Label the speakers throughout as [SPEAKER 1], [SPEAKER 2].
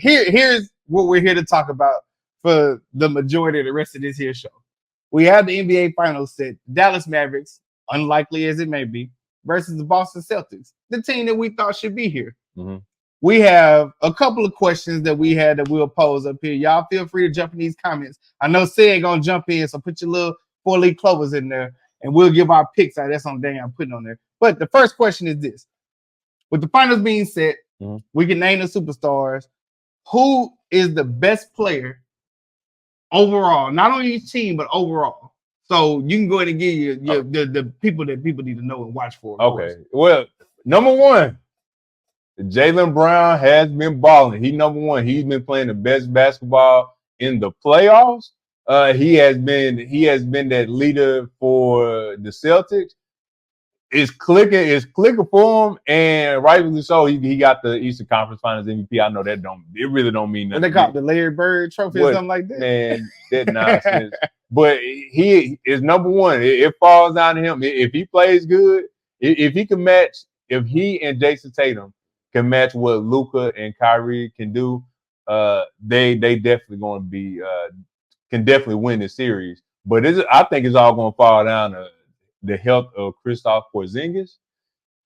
[SPEAKER 1] Here's what we're here to talk about for the majority of the rest of this here show. We have the NBA Finals set. Dallas Mavericks, unlikely as it may be, versus the Boston Celtics, the team that we thought should be here.
[SPEAKER 2] Mm-hmm.
[SPEAKER 1] We have a couple of questions that we had that we'll pose up here. Y'all feel free to jump in these comments. I know Sid gonna jump in, so put your little 4-leaf clovers in there, and we'll give our picks out. That's on the day I'm putting on there. But the first question is this: with the finals being set, we can name the superstars. Who is the best player overall, not on each team, but overall? So you can go ahead and give the people that people need to know and watch for.
[SPEAKER 2] Okay. Well, number one, Jaylen Brown has been balling. He's number one. He's been playing the best basketball in the playoffs. He has been that leader for the Celtics. It's clicking for him, and rightfully so. He got the Eastern Conference Finals MVP. I know that it really don't mean nothing.
[SPEAKER 1] What they call it, the Larry Bird Trophy or something like that?
[SPEAKER 2] Man, that nonsense. But he is number one. It falls down to him. If he plays good, if he can match, if he and Jason Tatum can match what Luka and Kyrie can do, they definitely going to be can definitely win this series. But I think it's all going to fall down to the health of Kristaps Porzingis.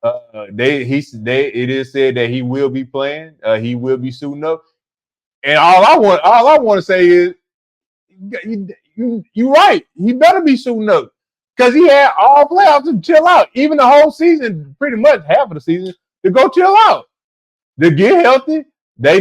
[SPEAKER 2] It is said that he will be playing. He will be suiting up. And all I want to say is, you're right. He better be suiting up because he had all playoffs to chill out, even the whole season, pretty much half of the season, to go chill out, to get healthy. They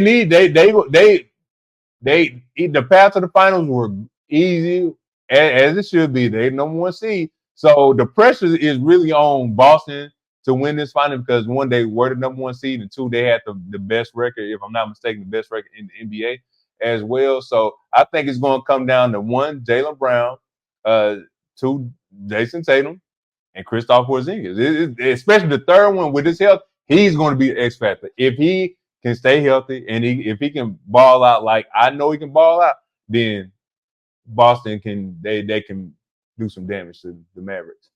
[SPEAKER 2] the path to the finals were easy as it should be. They number one seed. So the pressure is really on Boston to win this final because one, they were the number one seed, and two, they had the best record, if I'm not mistaken, the best record in the NBA as well. So I think it's going to come down to one, Jaylen Brown, two, Jason Tatum, and Kristaps Porzingis. Especially the third one with his health, he's going to be the X factor. If he can stay healthy and if he can ball out like I know he can ball out, then Boston can do some damage to the Mavericks.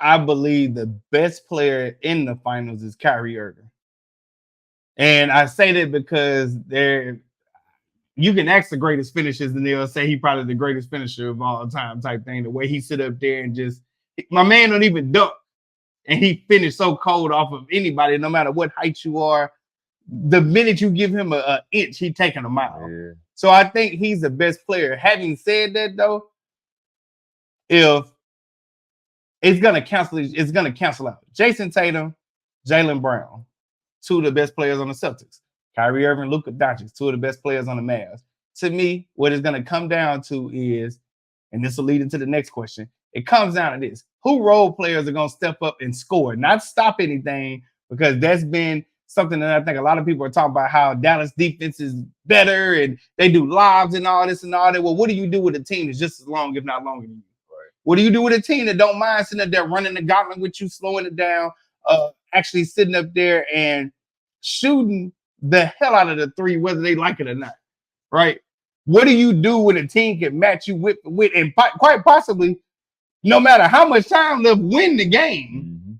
[SPEAKER 1] I believe the best player in the finals is Kyrie Irving. And I say that because you can ask the greatest finishers and they'll say he's probably the greatest finisher of all time type thing. The way he sit up there and just, my man don't even dunk. And he finished so cold off of anybody, no matter what height you are. The minute you give him an inch, he's taking a mile.
[SPEAKER 2] Yeah.
[SPEAKER 1] So I think he's the best player. Having said that, though, if it's gonna cancel out Jason Tatum, Jaylen Brown, two of the best players on the Celtics. Kyrie Irving, Luka Doncic, two of the best players on the Mavs. To me, what it's gonna come down to is, and this will lead into the next question. It comes down to this: who role players are gonna step up and score, not stop anything, because that's been something that I think a lot of people are talking about, how Dallas defense is better and they do lobs and all this and all that. Well, what do you do with a team that's just as long, if not longer than you? Right. What do you do with a team that don't mind sitting up there running the gauntlet with you, slowing it down, actually sitting up there and shooting the hell out of the three, whether they like it or not, right? What do you do when a team can match you with and quite possibly, no matter how much time left, win the game? Mm-hmm.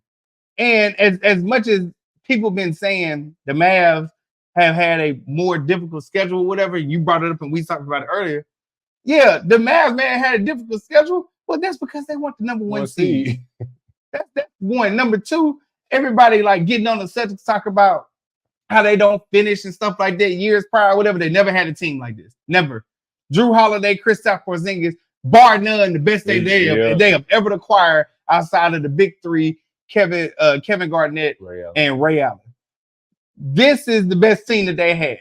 [SPEAKER 1] And as much as people been saying the Mavs have had a more difficult schedule, whatever, you brought it up and we talked about it earlier. Yeah, the Mavs, man, had a difficult schedule. Well, that's because they want the number one seed. That's one. Number two, everybody like getting on the Celtics talk about how they don't finish and stuff like that years prior, whatever. They never had a team like this. Never. Drew Holiday, Kristaps Porzingis, bar none, the best they have ever acquired outside of the big three, Kevin Garnett, and Ray Allen. This is the best team that they had.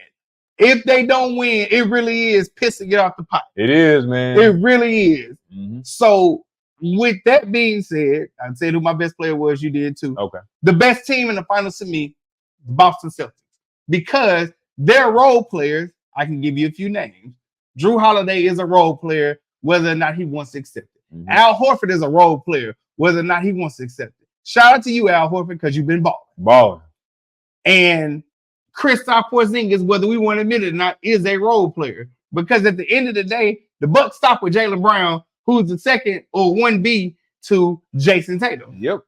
[SPEAKER 1] If they don't win, it really is pissing it off the pot.
[SPEAKER 2] It is, man.
[SPEAKER 1] It really is. Mm-hmm. So with that being said, I said who my best player was. You did too.
[SPEAKER 2] Okay.
[SPEAKER 1] The best team in the finals to me, the Boston Celtics, because they're role players. I can give you a few names. Drew Holiday is a role player, whether or not he wants to accept it. Mm-hmm. Al Horford is a role player, whether or not he wants to accept it. Shout out to you, Al Horford, because you've been balling. And Kristaps Porzingis, whether we want to admit it or not, is a role player. Because at the end of the day, the buck stop with Jaylen Brown, who's the second or 1B to Jason Tatum.
[SPEAKER 2] Yep.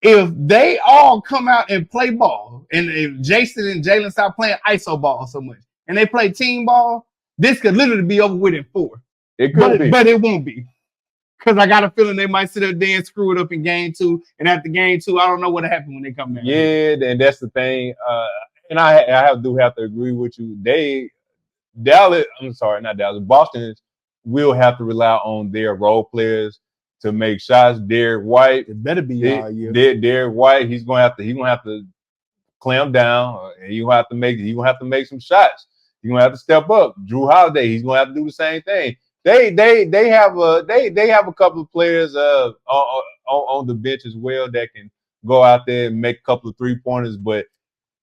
[SPEAKER 1] if they all come out and play ball, and if Jason and Jalen stop playing ISO ball so much, and they play team ball, this could literally be over with in 4.
[SPEAKER 2] It could be.
[SPEAKER 1] But it won't be. Because I got a feeling they might sit up there and screw it up in game 2. And after game 2, I don't know what'll happen when they come back.
[SPEAKER 2] Yeah, and that's the thing. And I do have to agree with you. Boston will have to rely on their role players to make shots. Derek White,
[SPEAKER 1] it better be all year.
[SPEAKER 2] Derek White, he's gonna have to clamp down. He's gonna have to make some shots. He's gonna have to step up. Drew Holiday, he's gonna have to do the same thing. They have a couple of players on the bench as well that can go out there and make a couple of 3-pointers. But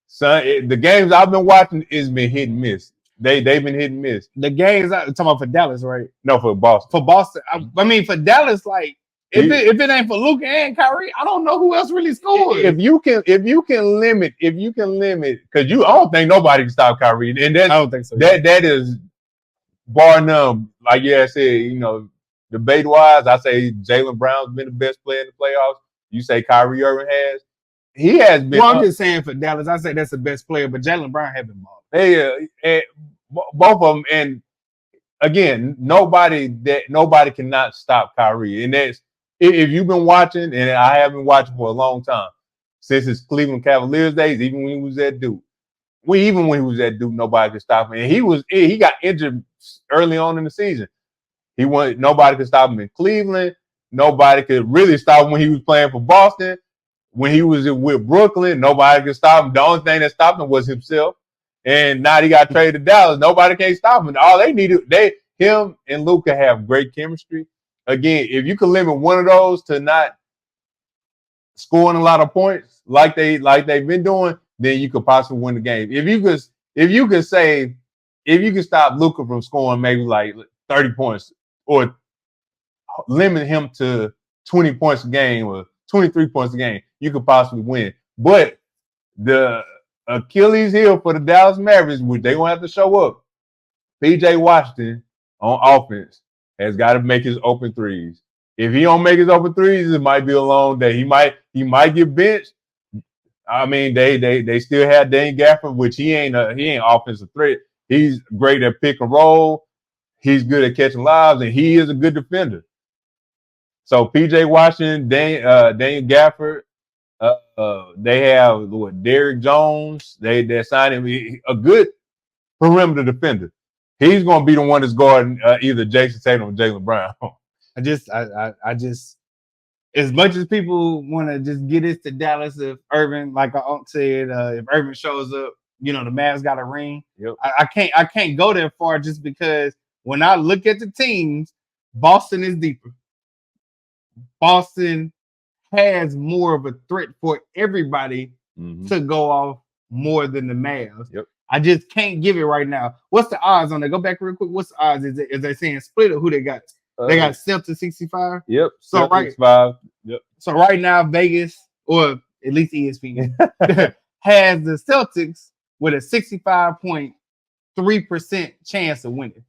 [SPEAKER 2] son, the games I've been watching has been hit and miss. They've been hit and miss.
[SPEAKER 1] The games I'm talking about for Dallas, right?
[SPEAKER 2] No, for Boston.
[SPEAKER 1] For Boston, I mean for Dallas, like if it ain't for Luka and Kyrie, I don't know who else really scores.
[SPEAKER 2] If you can limit, because I don't think nobody can stop Kyrie, and I
[SPEAKER 1] don't think so.
[SPEAKER 2] That is bar none. Like I said, debate wise, I say Jaylen Brown's been the best player in the playoffs. You say Kyrie Irving has. He has been.
[SPEAKER 1] Well, I'm just saying for Dallas, I say that's the best player, but Jaylen Brown has been balling.
[SPEAKER 2] And both of them, and again, nobody cannot stop Kyrie. And that's if you've been watching, and I have been watching for a long time since his Cleveland Cavaliers days, even when he was at Duke. Nobody could stop him. And he got injured early on in the season. Nobody could stop him in Cleveland. Nobody could really stop him when he was playing for Boston. When he was with Brooklyn, nobody could stop him. The only thing that stopped him was himself. And now he got traded to Dallas. Nobody can stop him. All they needed, him and Luka have great chemistry. Again, if you could limit one of those to not scoring a lot of points like they've been doing, then you could possibly win the game. If you could stop Luka from scoring maybe like 30 points or limit him to 20 points a game or 23 points a game, you could possibly win. But the Achilles heel for the Dallas Mavericks, which they're gonna have to show up. PJ Washington on offense has got to make his open threes. If he don't make his open threes, it might be a long day. He might get benched. I mean, they still have Dane Gafford, which he ain't offensive threat. He's great at pick and roll. He's good at catching lobs, and he is a good defender. So PJ Washington, Dane Gafford. They have Derrick Jones. They're signing a good perimeter defender. He's going to be the one that's guarding either Jason Tatum or Jaylen Brown.
[SPEAKER 1] I just, as much as people want to just get this to Dallas, if Irving, like I said, if Irving shows up, the Mavs got a ring.
[SPEAKER 2] Yep.
[SPEAKER 1] I can't go that far just because when I look at the teams, Boston is deeper. Boston has more of a threat for everybody to go off more than the Mavs.
[SPEAKER 2] Yep.
[SPEAKER 1] I just can't give it right now. What's the odds on that? Go back real quick. What's the odds? Is they saying split or who they got? They got Celtics 65.
[SPEAKER 2] Yep.
[SPEAKER 1] So
[SPEAKER 2] Celtics 5. Yep.
[SPEAKER 1] So right now Vegas, or at least ESPN, has the Celtics with a 65.3% chance of winning.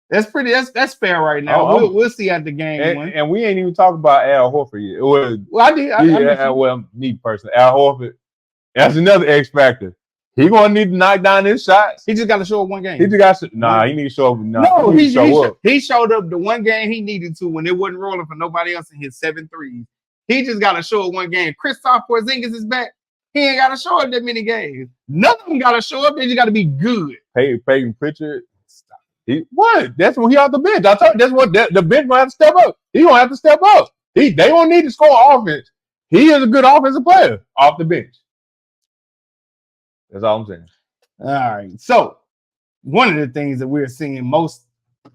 [SPEAKER 1] That's pretty. That's fair right now. We'll see at the game.
[SPEAKER 2] And we ain't even talking about Al Horford yet. Well,
[SPEAKER 1] I did.
[SPEAKER 2] Me personally, Al Horford. That's another X factor. He gonna need to knock down his shots.
[SPEAKER 1] He just got to show up one game.
[SPEAKER 2] He need to show up.
[SPEAKER 1] He showed up the one game he needed to when it wasn't rolling for nobody else in his 7 threes. He just got to show up one game. Kristaps Porzingis is back. He ain't got to show up that many games. None of them got to show up. They just got to be good.
[SPEAKER 2] Peyton Pritchard. That's when he off the bench. I told you that's what the bench gonna have to step up. He gonna have to step up. They don't need to score offense. He is a good offensive player off the bench. That's all I'm saying.
[SPEAKER 1] All right. So one of the things that we're seeing most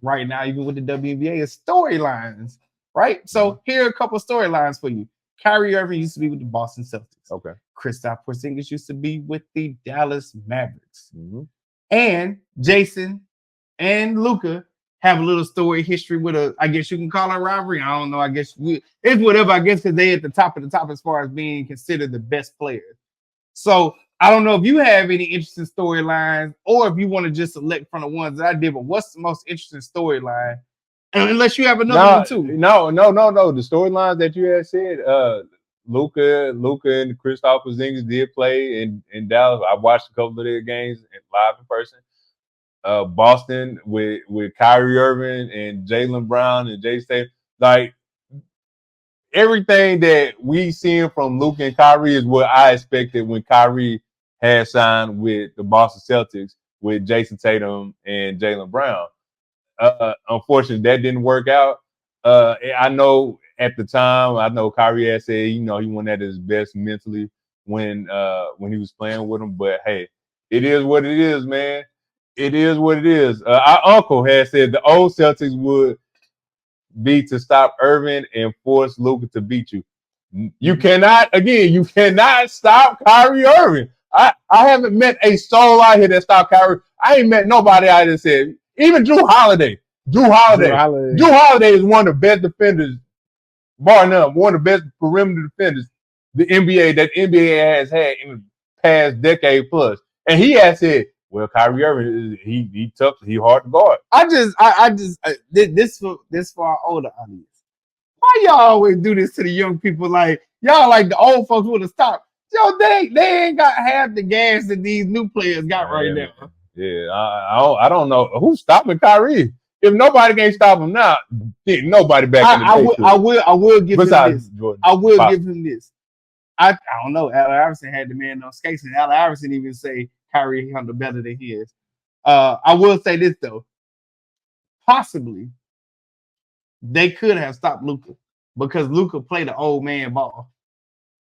[SPEAKER 1] right now, even with the WNBA, is storylines. Right. So here are a couple of storylines for you. Kyrie Irving used to be with the Boston Celtics.
[SPEAKER 2] Okay.
[SPEAKER 1] Kristaps Porzingis used to be with the Dallas Mavericks. And Jason and Luka have a little story history with I guess you can call it a rivalry. I don't know. I guess it's whatever. I guess because they're at the top of the top as far as being considered the best players. So I don't know if you have any interesting storylines or if you want to just select from the ones that I did. But what's the most interesting storyline? Unless you have another one too.
[SPEAKER 2] No. The storylines that you had said, Luka and Kristaps Porzingis did play in Dallas. I watched a couple of their games live in person. Boston with Kyrie Irving and Jaylen Brown and Jay State, like everything that we seen from Luka and Kyrie is what I expected when Kyrie had signed with the Boston Celtics with Jason Tatum and Jaylen Brown. Unfortunately, that didn't work out. I know at the time, I know Kyrie had said, he wasn't at his best mentally when he was playing with him. But hey, it is what it is, man. It is what it is. Our uncle had said the old Celtics would be to stop Irving and force Luka to beat you. You cannot stop Kyrie Irving. I haven't met a soul out here that stopped Kyrie. I ain't met nobody out there that said, even Drew Holiday. Drew Holiday is one of the best defenders, bar none, one of the best perimeter defenders the NBA has had in the past decade plus. And he has said, well, Kyrie Irving, he tough, he hard to guard.
[SPEAKER 1] This for our older audience. Why y'all always do this to the young people? Like y'all, like the old folks would have stopped. Yo, they ain't got half the gas that these new players got right now.
[SPEAKER 2] Yeah, I don't know who's stopping Kyrie. If nobody can stop him now, nobody back in the day.
[SPEAKER 1] I will give him this. Jordan, I will give him this. I don't know. Allen Iverson had the man on skates, and Allen Iverson even say Kyrie handled better than his. I will say this though. Possibly, they could have stopped Luka because Luka played the old man ball.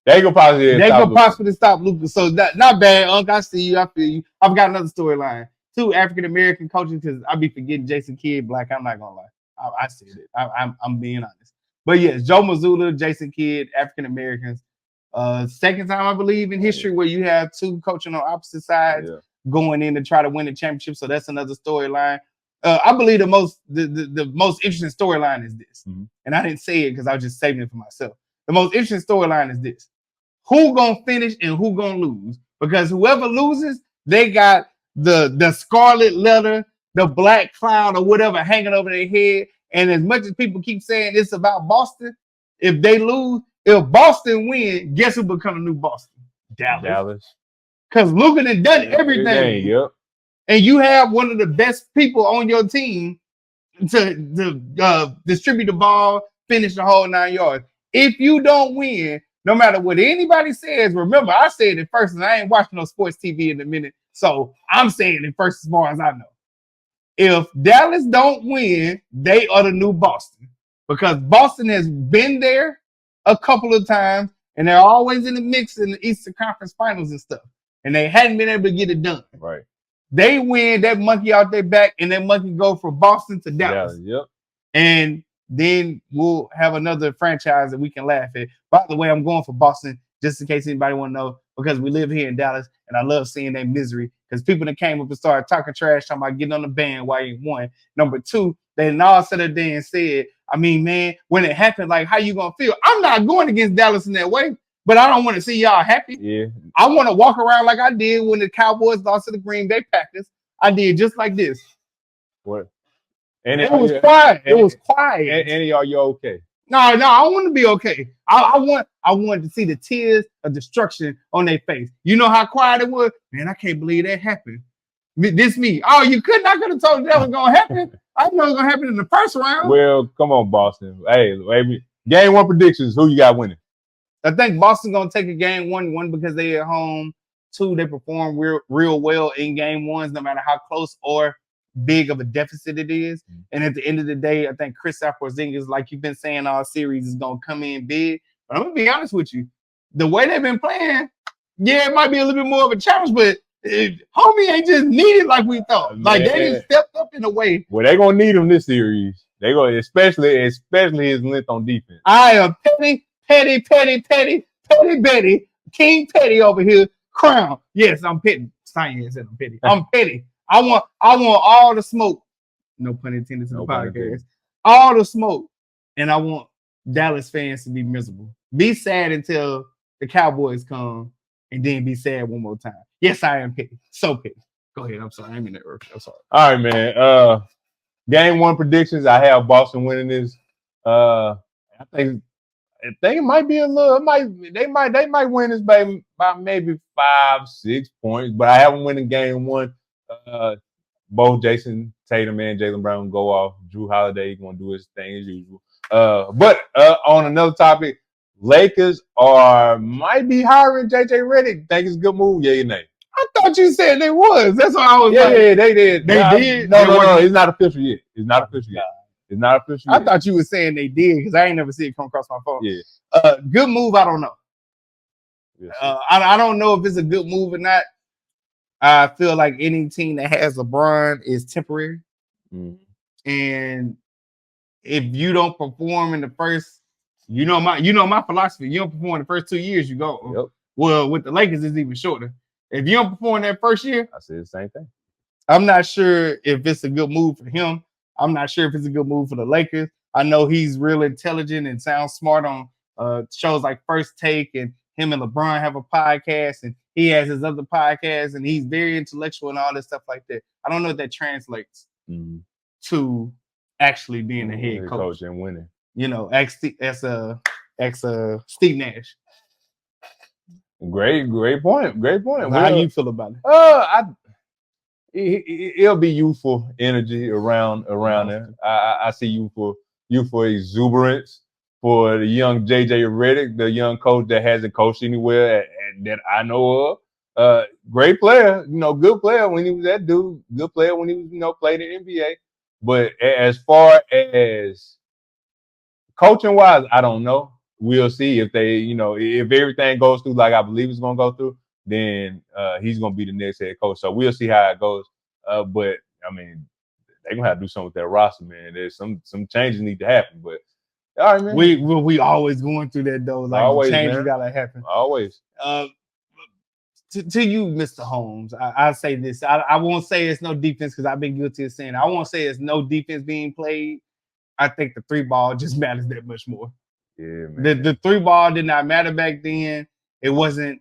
[SPEAKER 2] They could possibly
[SPEAKER 1] stop Luka. So not bad, Unc. I see you. I feel you. I've got another storyline. 2 African American coaches, because I be forgetting Jason Kidd black. I'm not gonna lie. I said it. I'm being honest. But yes, Joe Mazzulla, Jason Kidd, African Americans. Second time I believe in history where you have 2 coaching on opposite sides going in to try to win the championship. So that's another storyline. I believe the most interesting storyline is this, and I didn't say it because I was just saving it for myself. The most interesting storyline is this: who gonna finish and who gonna lose? Because whoever loses, they got the scarlet letter, the black cloud, or whatever hanging over their head. And as much as people keep saying it's about Boston, if they lose, if Boston win, guess who become the new Boston? Dallas. Because Luka done everything.
[SPEAKER 2] Yep.
[SPEAKER 1] And you have one of the best people on your team to distribute the ball, finish the whole 9 yards. If you don't win, no matter what anybody says, remember, I said it first, and I ain't watching no sports TV in a minute, so I'm saying it first as far as I know. If Dallas don't win, they are the new Boston. Because Boston has been there a couple of times, and they're always in the mix in the Eastern Conference Finals and stuff. And they hadn't been able to get it done.
[SPEAKER 2] Right.
[SPEAKER 1] They win, that monkey out their back, and that monkey go from Boston to Dallas.
[SPEAKER 2] Yep.
[SPEAKER 1] And then we'll have another franchise that we can laugh at. By the way, I'm going for Boston, just in case anybody want to know, because we live here in Dallas, and I love seeing their misery. Because people that came up and started talking trash, talking about getting on the band while you won. Number 2, they all said it there and said, I mean, man, when it happened, like, how you going to feel? I'm not going against Dallas in that way. But I don't want to see y'all happy.
[SPEAKER 2] Yeah.
[SPEAKER 1] I want to walk around like I did when the Cowboys lost to the Green Bay Packers. I did just like this.
[SPEAKER 2] What?
[SPEAKER 1] And it was quiet. It was quiet.
[SPEAKER 2] And are you okay?
[SPEAKER 1] No, I want to be okay. I wanted to see the tears of destruction on their face. You know how quiet it was? Man, I can't believe that happened. This me. Oh, you couldn't. I could have told you that was going to happen. I know it was going to happen in the first round.
[SPEAKER 2] Well, come on, Boston. Hey, game 1 predictions. Who you got winning?
[SPEAKER 1] I think Boston's going to take a game 1 because they at home. 2, they perform real well in game 1s, no matter how close or big of a deficit it is. And at the end of the day, I think Kristaps Porzingis, like you've been saying all series, is going to come in big. But I'm going to be honest with you. The way they've been playing, yeah, it might be a little bit more of a challenge, but homie ain't just needed like we thought. Like, they just stepped up in a way.
[SPEAKER 2] Well, they're going to need him this series. They're going to, especially his length on defense.
[SPEAKER 1] I am Petty Betty, King Petty over here. Crown. Yes, I'm petty. Science said I'm petty. I'm petty. I want all the smoke. No pun intended to the podcast. All the smoke. And I want Dallas fans to be miserable. Be sad until the Cowboys come, and then be sad one more time. Yes, I am petty. So petty. Go ahead. I'm sorry. I'm in the earth. I'm sorry.
[SPEAKER 2] All right, man. Game 1 predictions. I have Boston winning this. I think think it might be a little. They might win this by maybe 5-6 points, but I haven't won in game one. Both Jason Tatum and Jaylen Brown go off. Drew Holiday gonna do his thing as usual. But on another topic, Lakers might be hiring JJ Redick. Think it's a good move? Yeah, or nay?
[SPEAKER 1] I thought you said they was. That's why I was like.
[SPEAKER 2] Yeah, they did.
[SPEAKER 1] They did?
[SPEAKER 2] No. It's not official yet. It's not official yet. It's not official yet.
[SPEAKER 1] I thought you were saying they did because I ain't never see it come across my phone.
[SPEAKER 2] Yeah.
[SPEAKER 1] Good move. I don't know.
[SPEAKER 2] Yes,
[SPEAKER 1] I don't know if it's a good move or not. I feel like any team that has LeBron is temporary.
[SPEAKER 2] Mm-hmm.
[SPEAKER 1] And if you don't perform in the first, you know my philosophy. You don't perform in the first 2 years, you go.
[SPEAKER 2] Yep.
[SPEAKER 1] Well, with the Lakers, it's even shorter. If you don't perform that first year,
[SPEAKER 2] I said the same thing.
[SPEAKER 1] I'm not sure if it's a good move for him. I'm not sure if it's a good move for the Lakers. I know he's real intelligent and sounds smart on shows like First Take, and him and LeBron have a podcast, and he has his other podcast, and he's very intellectual and all this stuff like that. I don't know if that translates to actually being a head coach
[SPEAKER 2] and winning.
[SPEAKER 1] You know, ex Steve Nash.
[SPEAKER 2] Great point.
[SPEAKER 1] How you feel about it?
[SPEAKER 2] It'll be youthful energy around there. I see youthful exuberance for the young JJ Redick, the young coach that hasn't coached anywhere that I know of. Great player, good player when he was that dude. Good player when he was, played in NBA. But as far as coaching wise, I don't know. We'll see if they, if everything goes through like I believe it's gonna go through, then he's gonna be the next head coach. So we'll see how it goes. But I mean, they're gonna have to do something with that roster, man. There's some changes need to happen. But all right, man.
[SPEAKER 1] We always going through that though. Like always, changes gotta happen.
[SPEAKER 2] Always.
[SPEAKER 1] To you, Mr. Holmes, I say this. I won't say it's no defense because I've been guilty of saying I won't say it's no defense being played. I think the 3-ball just matters that much more.
[SPEAKER 2] Yeah, man.
[SPEAKER 1] The 3-ball did not matter back then. It wasn't.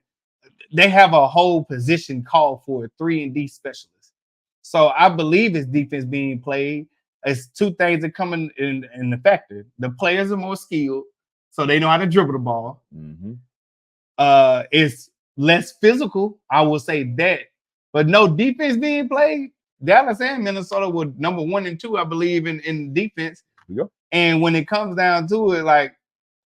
[SPEAKER 1] They have a whole position called for a 3-and-D specialist. So I believe it's defense being played. It's two things that come in the factor. The players are more skilled, so they know how to dribble the ball.
[SPEAKER 2] Mm-hmm.
[SPEAKER 1] It's less physical. I will say that, but no defense being played. Dallas and Minnesota were number 1 and 2, I believe, in defense.
[SPEAKER 2] Yep.
[SPEAKER 1] And when it comes down to it, like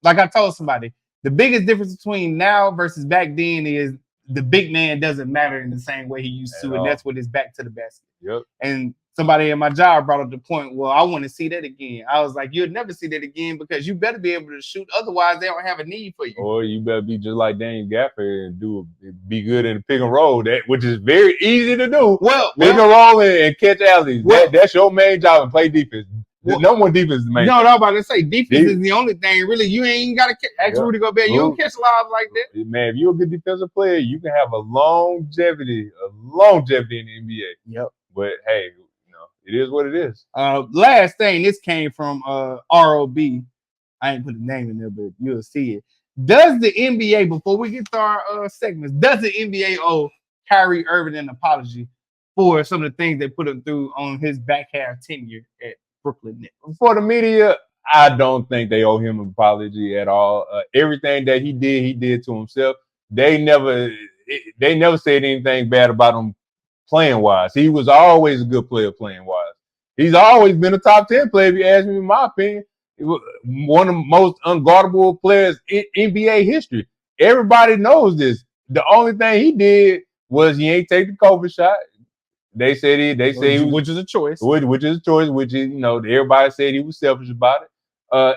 [SPEAKER 1] I told somebody, the biggest difference between now versus back then is the big man doesn't matter in the same way he used to, and that's with his back to the basket.
[SPEAKER 2] Yep.
[SPEAKER 1] And somebody at my job brought up the point, well, I want to see that again. I was like, you'll never see that again because you better be able to shoot. Otherwise, they don't have a need for you.
[SPEAKER 2] Or you better be just like Daniel Gafford and be good in the pick and roll, which is very easy to do. Pick and roll and catch alleys. That's your main job and play defense. No more defense is the main.
[SPEAKER 1] No, I'm about to say defense is the only thing. Really, you ain't got to ask Rudy Gobert. You don't catch lives like that.
[SPEAKER 2] Man, if you're a good defensive player, you can have a longevity in the NBA.
[SPEAKER 1] Yep.
[SPEAKER 2] But hey, it is what it is.
[SPEAKER 1] Last thing, this came from ROB. I ain't put the name in there, but you'll see it. Does the NBA, before we get to our segments, does the NBA owe Kyrie Irving an apology for some of the things they put him through on his back half tenure at Brooklyn Nets?
[SPEAKER 2] For the media, I don't think they owe him an apology at all. Everything that he did to himself. They never said anything bad about him playing wise. He was always a good player playing wise. He's always been a top 10 player, if you ask me, in my opinion. One of the most unguardable players in NBA history. Everybody knows this. The only thing he did was he ain't take the COVID shot. They said
[SPEAKER 1] which is a choice.
[SPEAKER 2] Which is a choice, which is, everybody said he was selfish about it.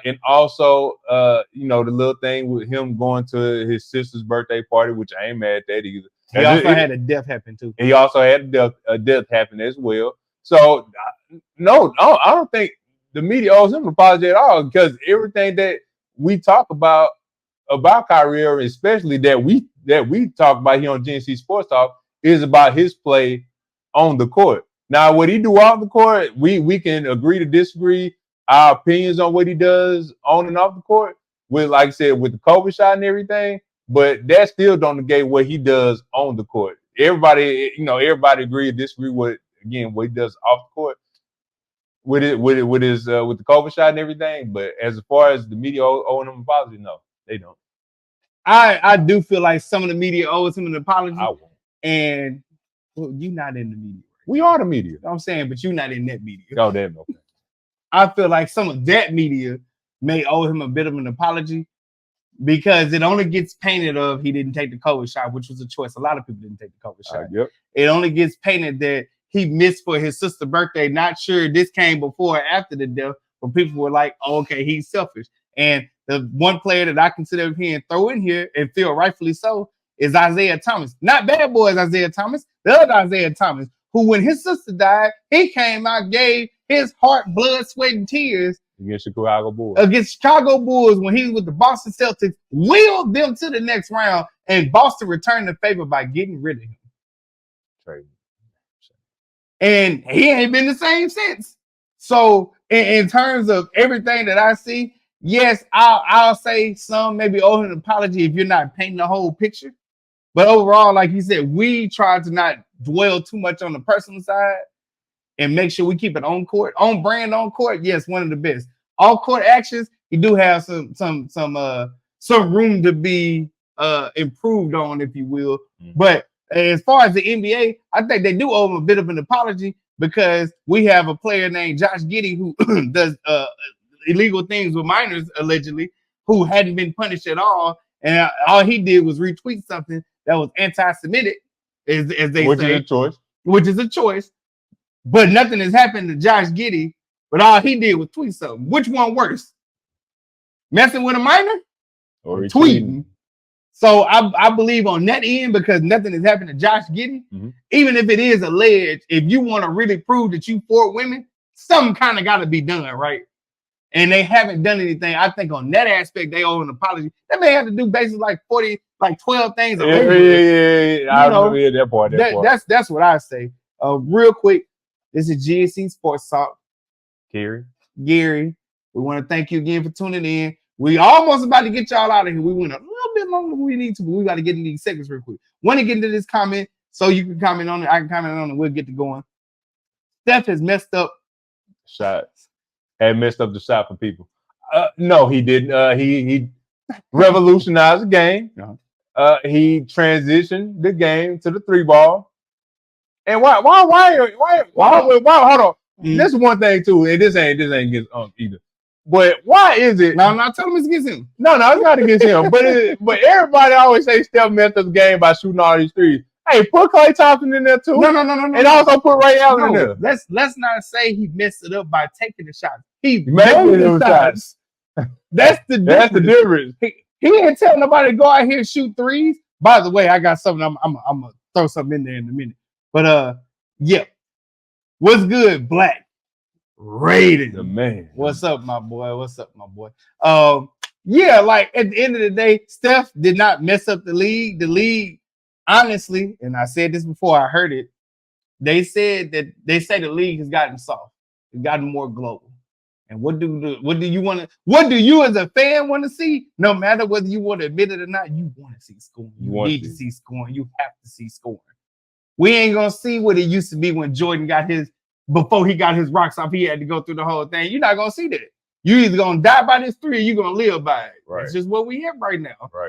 [SPEAKER 2] And also, the little thing with him going to his sister's birthday party, which I ain't mad at that either.
[SPEAKER 1] He also had a death happen too.
[SPEAKER 2] He also had a death happen as well. So, no, I don't think the media owes him an apology at all because everything that we talk about Kyrie Irving, especially that we talk about here on GNC Sports Talk, is about his play on the court. Now, what he do off the court, we can agree to disagree our opinions on what he does on and off the court. With, like I said, with the COVID shot and everything, but that still don't negate what he does on the court. Everybody agree or disagree with what he does off the court with the COVID shot and everything. But as far as the media owing him an apology, no. They don't.
[SPEAKER 1] I do feel like some of the media owes him an apology.
[SPEAKER 2] I won't.
[SPEAKER 1] And well, you're not in the media.
[SPEAKER 2] We are the media.
[SPEAKER 1] You know what I'm saying, but you're not in that media.
[SPEAKER 2] Oh, damn. Okay.
[SPEAKER 1] I feel like some of that media may owe him a bit of an apology because it only gets painted of he didn't take the COVID shot, which was a choice. A lot of people didn't take the COVID shot.
[SPEAKER 2] Yep.
[SPEAKER 1] It only gets painted that he missed for his sister's birthday. Not sure this came before or after the death, but people were like, oh, okay, he's selfish. And the one player that I consider him throw in here and feel rightfully so is Isaiah Thomas. Not bad boys Isaiah Thomas, the other Isaiah Thomas, who when his sister died, he came out, gave his heart, blood, sweat, and tears
[SPEAKER 2] against Chicago Bulls.
[SPEAKER 1] Against Chicago Bulls when he was with the Boston Celtics, wheeled them to the next round, and Boston returned the favor by getting rid of him.
[SPEAKER 2] Trade.
[SPEAKER 1] And he ain't been the same since. So in terms of everything that I see, yes, I'll say some maybe owe him an apology if you're not painting the whole picture. But overall, like you said, we try to not dwell too much on the personal side and make sure we keep it on court, on brand, on court. Yes, one of the best. All court actions, you do have some room to be improved on, if you will. Mm-hmm. But as far as the NBA, I think they do owe him a bit of an apology because we have a player named Josh Giddey who does illegal things with minors, allegedly, who hadn't been punished at all. And all he did was retweet something that was anti-Semitic, as they say.
[SPEAKER 2] Which is a choice.
[SPEAKER 1] Which is a choice. But nothing has happened to Josh Giddey, but all he did was tweet something. Which one worse? Messing with a minor?
[SPEAKER 2] Or
[SPEAKER 1] tweeting? So I believe on that end, because nothing has happened to Josh Giddey, even if it is alleged, if you want to really prove that you for women, something kind of got to be done, right? And they haven't done anything. I think on that aspect, they owe an apology. They may have to do basically like 12 things.
[SPEAKER 2] Yeah. I remember that part.
[SPEAKER 1] That's what I say. Real quick, this is GSC Sports Talk.
[SPEAKER 2] Gary,
[SPEAKER 1] we want to thank you again for tuning in. We almost about to get y'all out of here. We went a little bit longer than we need to, but we got to get into these segments real quick. Want to get into this comment so you can comment on it. I can comment on it. We'll get to going. Steph has messed up
[SPEAKER 2] shots. Had messed up the shot for people. No, he didn't. He revolutionized the game. He transitioned the game to the 3-ball. And why? Hold on. This is one thing too, and this ain't against either. But why is it?
[SPEAKER 1] No, I'm not telling him it's against him.
[SPEAKER 2] No, it's not against him. But everybody always say Steph messed up the game by shooting all these threes. Hey, put Klay Thompson in there too.
[SPEAKER 1] No.
[SPEAKER 2] And also put Ray Allen in there.
[SPEAKER 1] Let's not say he messed it up by taking the shots. He made the shots. That's the difference. He didn't tell nobody to go out here and shoot threes. By the way, I got something. I'm gonna throw something in there in a minute. But yeah. What's good, Black? Rated.
[SPEAKER 2] The man.
[SPEAKER 1] What's up, my boy? Yeah, like at the end of the day, Steph did not mess up the league. The league, honestly, and I said this before, I heard it. They say the league has gotten soft. It's gotten more global. And what do you as a fan want to see? No matter whether you want to admit it or not, you want to see scoring. You need to see scoring. You have to see scoring. We ain't gonna see what it used to be when Jordan before he got his rocks off, he had to go through the whole thing. You're not gonna see that. You either gonna die by this 3 or you're gonna live by it.
[SPEAKER 2] Right.
[SPEAKER 1] It's just what we have right now.
[SPEAKER 2] Right.